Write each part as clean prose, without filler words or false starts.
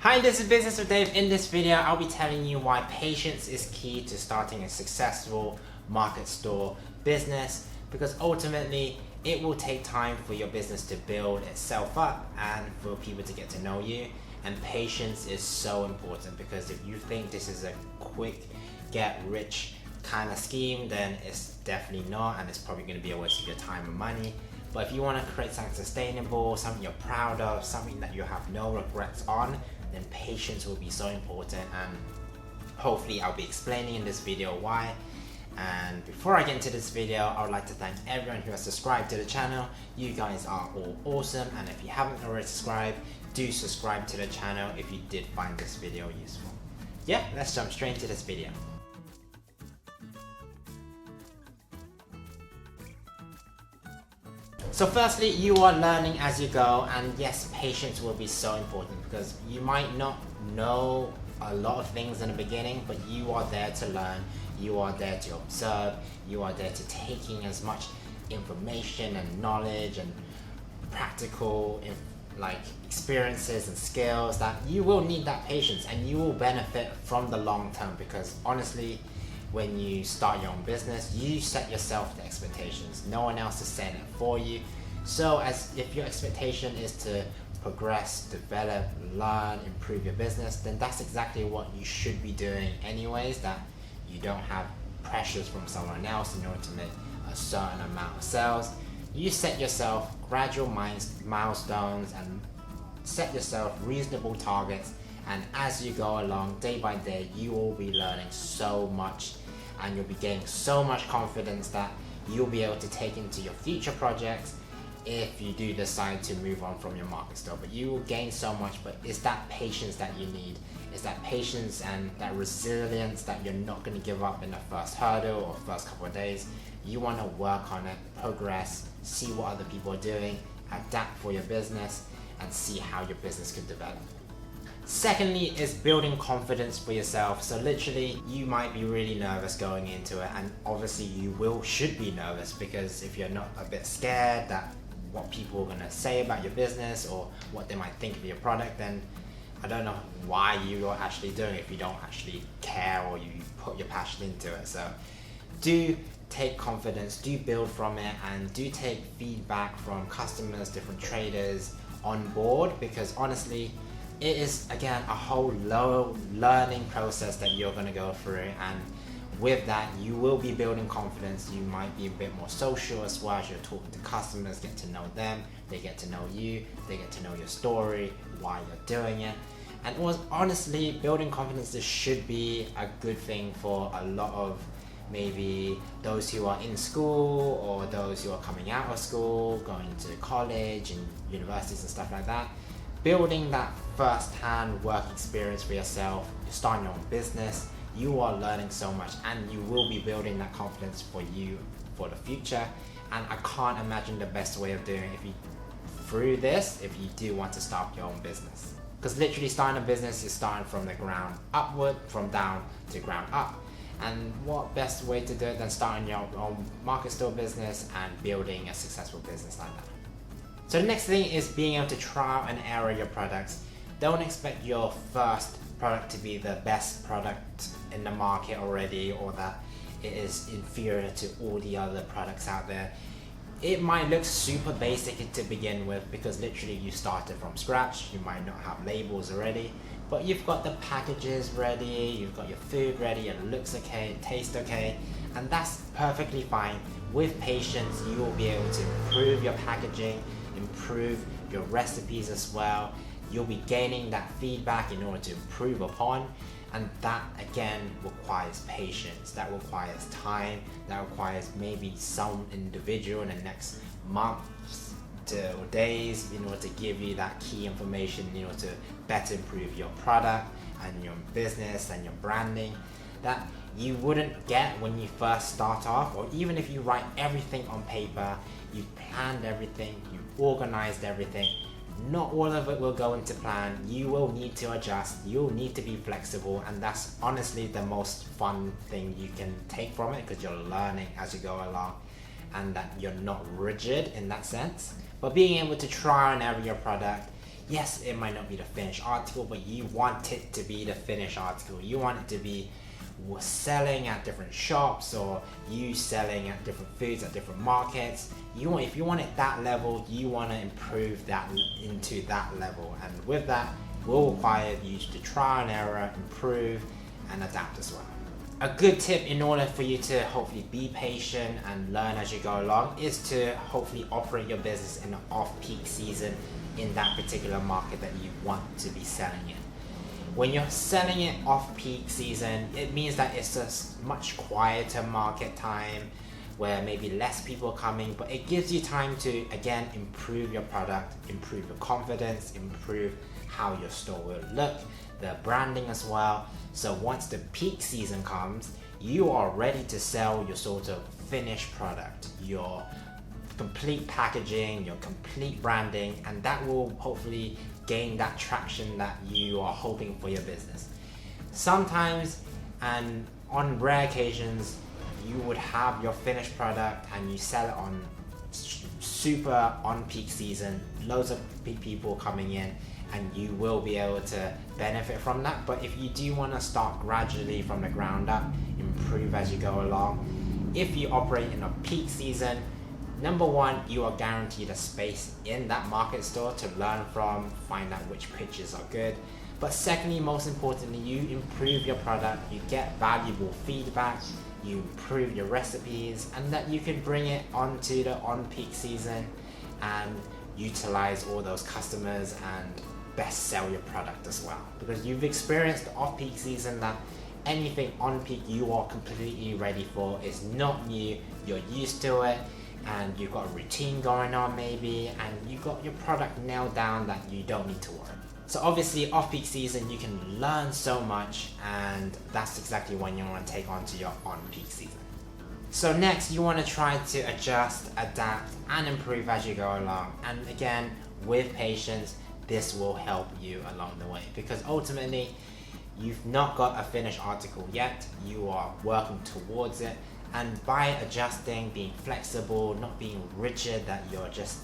Hi, this is Business with Dave. In this video, I'll be telling you why patience is key to starting a successful market store business, because ultimately it will take time for your business to build itself up and for people to get to know you. And patience is so important, because if you think this is a quick get rich kind of scheme, then it's definitely not, and it's probably going to be a waste of your time and money. But if you want to create something sustainable, something you're proud of, something that you have no regrets on, then patience will be so important, and hopefully I'll be explaining in this video why. And before I get into this video, I would like to thank everyone who has subscribed to the channel. You guys are all awesome, and if you haven't already subscribed, do subscribe to the channel if you did find this video useful. Yeah, let's jump straight into this video. So firstly, you are learning as you go, and yes, patience will be so important, because you might not know a lot of things in the beginning, but you are there to learn, you are there to observe, you are there to take in as much information and knowledge and practical experiences and skills, that you will need that patience, and you will benefit from the long term, because honestly, when you start your own business, you set yourself the expectations. No one else is setting it for you. So as if your expectation is to progress, develop, learn, improve your business, then that's exactly what you should be doing anyways, that you don't have pressures from someone else in order to make a certain amount of sales. You set yourself gradual milestones and set yourself reasonable targets, and as you go along day by day, you will be learning so much, and you'll be gaining so much confidence that you'll be able to take into your future projects if you do decide to move on from your market store. But you will gain so much, but it's that patience that you need. It's that patience and that resilience, that you're not going to give up in the first hurdle or first couple of days. You want to work on it, progress, see what other people are doing, adapt for your business, and see how your business can develop. Secondly is building confidence for yourself. So literally, you might be really nervous going into it, and obviously you should be nervous, because if you're not a bit scared that what people are going to say about your business or what they might think of your product, then I don't know why you are actually doing it if you don't actually care or you put your passion into it. So do take confidence, do build from it, and do take feedback from customers, different traders on board, because honestly, it is, again, a whole learning process that you're going to go through, and with that, you will be building confidence. You might be a bit more social as well, as you're talking to customers, get to know them, they get to know you, they get to know your story, why you're doing it. And honestly, building confidence, this should be a good thing for a lot of maybe those who are in school, or those who are coming out of school, going to college and universities and stuff like that. Building that first-hand work experience for yourself, you're starting your own business, you are learning so much, and you will be building that confidence for you for the future. And I can't imagine the best way of doing it if you do want to start your own business. Because literally starting a business is starting from the ground upward, from down to ground up. And what best way to do it than starting your own market store business and building a successful business like that. So the next thing is being able to trial and error your products. Don't expect your first product to be the best product in the market already, or that it is inferior to all the other products out there. It might look super basic to begin with, because literally you started from scratch. You might not have labels already, but you've got the packages ready, you've got your food ready, it looks okay, it tastes okay, and that's perfectly fine. With patience, you will be able to improve your packaging, improve your recipes as well. You'll be gaining that feedback in order to improve upon, and that again requires patience, that requires time, that requires maybe some individual in the next months or days in order to give you that key information in order to better improve your product and your business and your branding, that you wouldn't get when you first start off. Or even if you write everything on paper, you've planned everything, you've organized everything, not all of it will go into plan. You will need to adjust, you'll need to be flexible, and that's honestly the most fun thing you can take from it, because you're learning as you go along, and that you're not rigid in that sense. But being able to try and error your product, Yes, it might not be the finished article, but you want it to be the finished article. You want it to be selling at different shops, or you selling at different foods at different markets. If you want it that level, you want to improve that into that level, and with that will require you to try and error, improve and adapt as well. A good tip in order for you to hopefully be patient and learn as you go along is to hopefully operate your business in an off-peak season in that particular market that you want to be selling in. When you're selling it off-peak season, it means that it's a much quieter market time where maybe less people are coming, but it gives you time to, again, improve your product, improve your confidence, improve how your store will look, the branding as well. So once the peak season comes, you are ready to sell your sort of finished product, your complete packaging, your complete branding, and that will hopefully gain that traction that you are hoping for your business. Sometimes, and on rare occasions, you would have your finished product and you sell it on super on peak season, loads of people coming in, and you will be able to benefit from that. But if you do want to start gradually from the ground up, improve as you go along, if you operate in a peak season, number one, you are guaranteed a space in that market store to learn from, find out which pitches are good. But secondly, most importantly, you improve your product, you get valuable feedback, you improve your recipes, and that you can bring it onto the on-peak season and utilize all those customers and best sell your product as well. Because you've experienced the off-peak season that anything on-peak you are completely ready for. Is not new, you're used to it, and you've got a routine going on maybe, and you've got your product nailed down that you don't need to worry. So obviously off-peak season you can learn so much, and that's exactly when you want to take on to your on-peak season. So next you want to try to adjust, adapt and improve as you go along, and again with patience, this will help you along the way, because ultimately you've not got a finished article yet, you are working towards it, and by adjusting, being flexible, not being rigid that you're just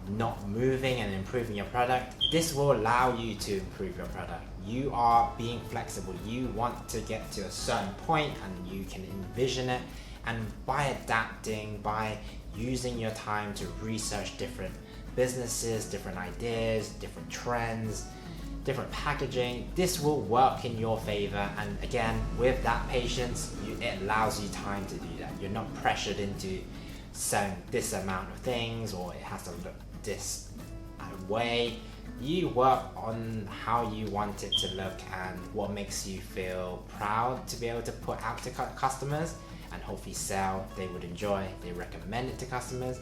not moving and improving your product, this will allow you to improve your product. You are being flexible, you want to get to a certain point and you can envision it, and by adapting, by using your time to research different businesses, different ideas, different trends, different packaging, this will work in your favor. And again, with that patience, it allows you time to do that. You're not pressured into selling this amount of things, or it has to look this way. You work on how you want it to look and what makes you feel proud to be able to put out to customers and hopefully sell, they would enjoy, they recommend it to customers,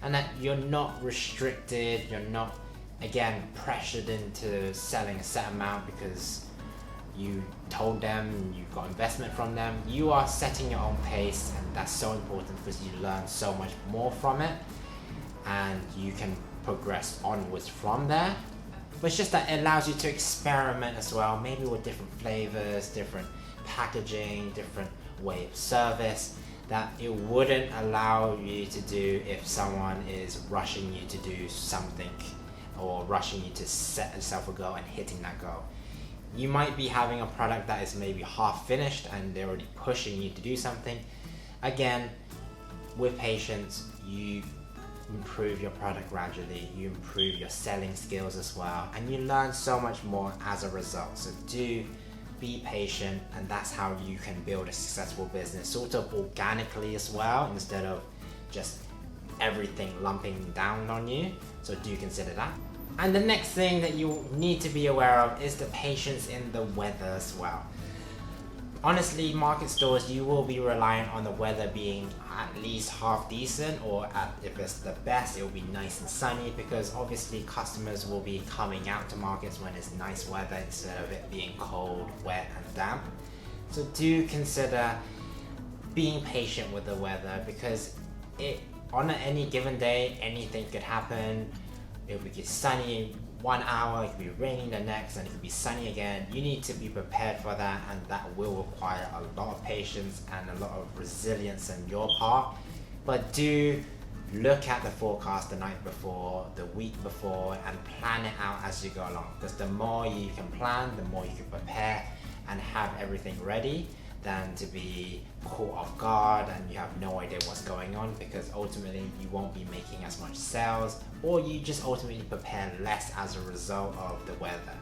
and that you're not restricted, you're not, again, pressured into selling a set amount because you told them, you got investment from them. You are setting your own pace, and that's so important because you learn so much more from it and you can progress onwards from there. But it's just that it allows you to experiment as well, maybe with different flavors, different packaging, different way of service, that it wouldn't allow you to do if someone is rushing you to do something or rushing you to set yourself a goal and hitting that goal. You might be having a product that is maybe half finished and they're already pushing you to do something. Again, with patience, you improve your product gradually, you improve your selling skills as well, and you learn so much more as a result. So do be patient, and that's how you can build a successful business, sort of organically as well, instead of just everything lumping down on you. So do consider that. And the next thing that you need to be aware of is the patience in the weather as well. Honestly, market stores, you will be reliant on the weather being at least half decent, or if it's the best, it will be nice and sunny, because obviously customers will be coming out to markets when it's nice weather instead of it being cold, wet and damp. So do consider being patient with the weather, because on any given day, anything could happen. It could be sunny 1 hour, it could be raining the next, and it could be sunny again. You need to be prepared for that, and that will require a lot of patience and a lot of resilience on your part. But do look at the forecast the night before, the week before, and plan it out as you go along. Because the more you can plan, the more you can prepare and have everything ready, than to be caught off guard and you have no idea what's going on, because ultimately you won't be making as much sales, or you just ultimately prepare less as a result of the weather.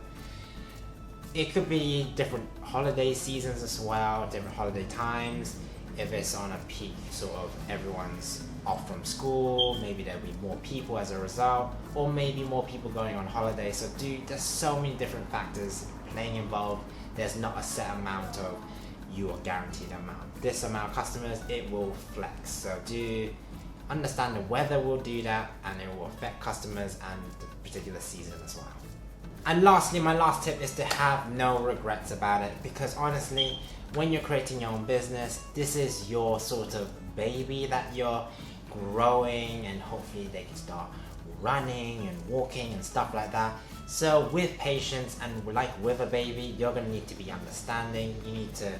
It could be different holiday seasons as well, different holiday times. If it's on a peak, sort of everyone's off from school, maybe there'll be more people as a result, or maybe more people going on holiday. So there's so many different factors playing involved. There's not a set amount of you are guaranteed amount. This amount of customers, it will flex. So do understand the weather will do that, and it will affect customers and the particular season as well. And lastly, my last tip is to have no regrets about it, because honestly, when you're creating your own business, this is your sort of baby that you're growing, and hopefully they can start running and walking and stuff like that. So with patience, and like with a baby, you're going to need to be understanding. You need to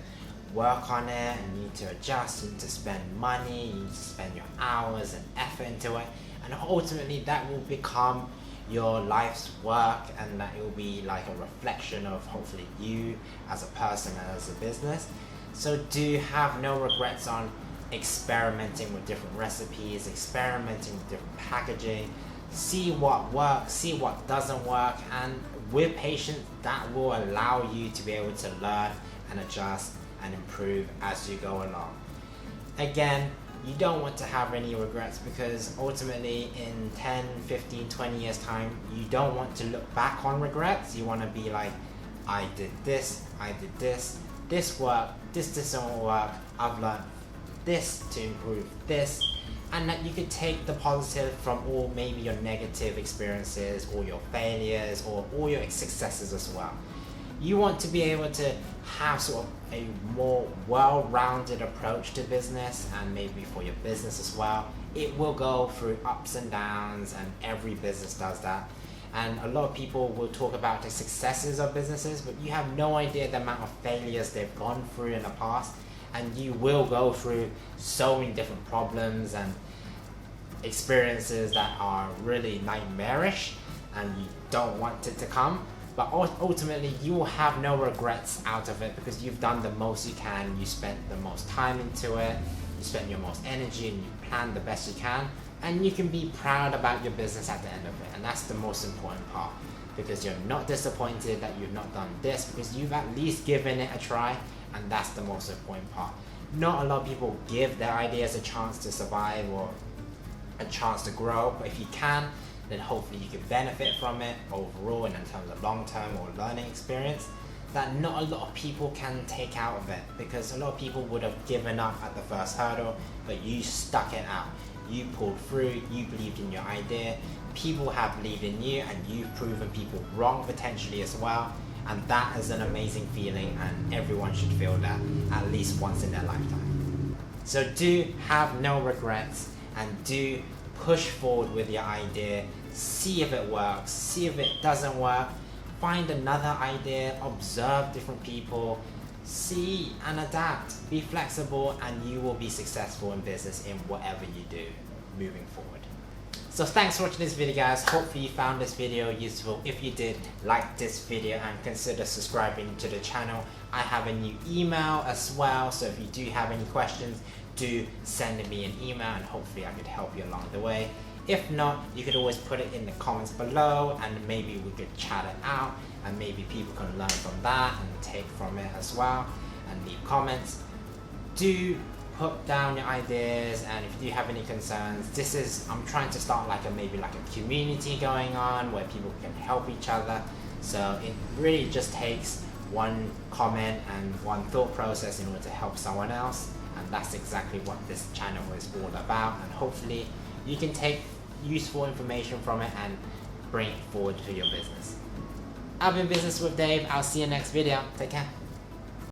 work on it, and you need to adjust, you need to spend money, you need to spend your hours and effort into it, and ultimately that will become your life's work, and that it will be like a reflection of hopefully you as a person and as a business. So do have no regrets on experimenting with different recipes, experimenting with different packaging, see what works, see what doesn't work, and with patience that will allow you to be able to learn and adjust and improve as you go along. Again, you don't want to have any regrets, because ultimately in 10, 15, 20 years time, you don't want to look back on regrets. You want to be like, I did this worked, this doesn't work, I've learned this to improve this, and that you could take the positive from all maybe your negative experiences, or your failures, or all your successes as well. You want to be able to have sort of a more well-rounded approach to business, and maybe for your business as well. It will go through ups and downs, and every business does that. And a lot of people will talk about the successes of businesses, but you have no idea the amount of failures they've gone through in the past, and you will go through so many different problems and experiences that are really nightmarish, and you don't want it to come. But ultimately, you will have no regrets out of it, because you've done the most you can, you spent the most time into it, you spent your most energy, and you planned the best you can, and you can be proud about your business at the end of it. And that's the most important part, because you're not disappointed that you've not done this, because you've at least given it a try, and that's the most important part. Not a lot of people give their ideas a chance to survive or a chance to grow, but if you can, then hopefully you can benefit from it overall, and in terms of long-term or learning experience that not a lot of people can take out of it, because a lot of people would have given up at the first hurdle, but you stuck it out. You pulled through, you believed in your idea, people have believed in you, and you've proven people wrong potentially as well, and that is an amazing feeling, and everyone should feel that at least once in their lifetime. So do have no regrets, and do push forward with your idea, see if it works, see if it doesn't work, find another idea, observe different people, see and adapt, be flexible, and you will be successful in business in whatever you do moving forward. So thanks for watching this video, guys. Hopefully you found this video useful. If you did, like this video and consider subscribing to the channel. I have a new email as well, so if you do have any questions, do send me an email, and hopefully I could help you along the way. If not, you could always put it in the comments below, and maybe we could chat it out, and maybe people can learn from that and take from it as well, and leave comments. Do put down your ideas, and if you have any concerns, I'm trying to start maybe like a community going on where people can help each other. So it really just takes one comment and one thought process in order to help someone else. And that's exactly what this channel is all about, and hopefully you can take useful information from it and bring it forward to your business. I've been Business with Dave. I'll see you next video. Take care.